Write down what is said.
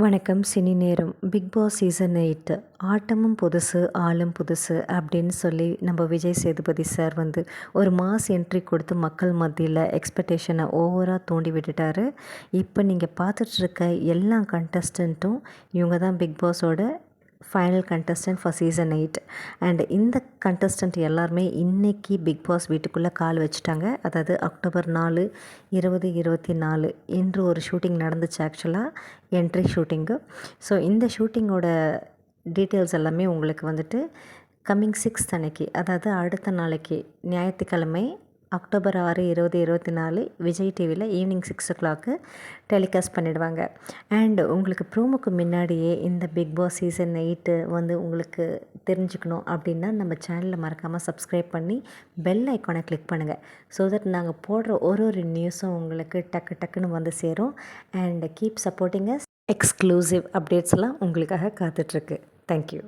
வணக்கம். சினி நேரம். Big Boss season 8 ஆட்டமும் புதுசு ஆளும் புதுசு அப்படின்னு சொல்லி நம்ம விஜய் சேதுபதி சார் வந்து ஒரு மாஸ் என்ட்ரி கொடுத்து மக்கள் மத்தியில் எக்ஸ்பெக்டேஷனை ஓவராக தூண்டி விட்டுட்டாரு. இப்போ நீங்கள் பார்த்துட்ருக்க எல்லா கண்டஸ்டண்ட்டும் இவங்க தான் பிக் பாஸோட final contestant for season 8 and இந்த கண்டஸ்டன்ட் எல்லாருமே இன்றைக்கி பிக் பாஸ் வீட்டுக்குள்ளே கால் வச்சுட்டாங்க. அதாவது அக்டோபர் 4, 2024 இன்று ஒரு ஷூட்டிங் நடந்துச்சு. ஆக்சுவலாக என்ட்ரி ஷூட்டிங்கு. ஸோ இந்த ஷூட்டிங்கோட டீட்டெயில்ஸ் எல்லாமே உங்களுக்கு வந்துட்டு கம்மிங் 6th அன்னைக்கு, அதாவது அடுத்த நாளைக்கு ஞாயிற்றுக்கிழமை அக்டோபர் 6, 2024 விஜய் டிவியில் ஈவினிங் 6 o'clock டெலிகாஸ்ட் பண்ணிடுவாங்க. அண்ட் உங்களுக்கு ப்ரோமோக்கு முன்னாடியே இந்த பிக் பாஸ் சீசன் 8 வந்து உங்களுக்கு தெரிஞ்சுக்கணும் அப்படின்னா நம்ம சேனலை மறக்காமல் சப்ஸ்கிரைப் பண்ணி பெல் ஐக்கானை கிளிக் பண்ணுங்கள். ஸோ தட் நாங்கள் போடுற ஒரு நியூஸும் உங்களுக்கு டக்குன்னு வந்து சேரும். And keep supporting us. Exclusive updates எல்லாம் உங்களுக்காக காத்துட்ருக்கு. தேங்க்யூ.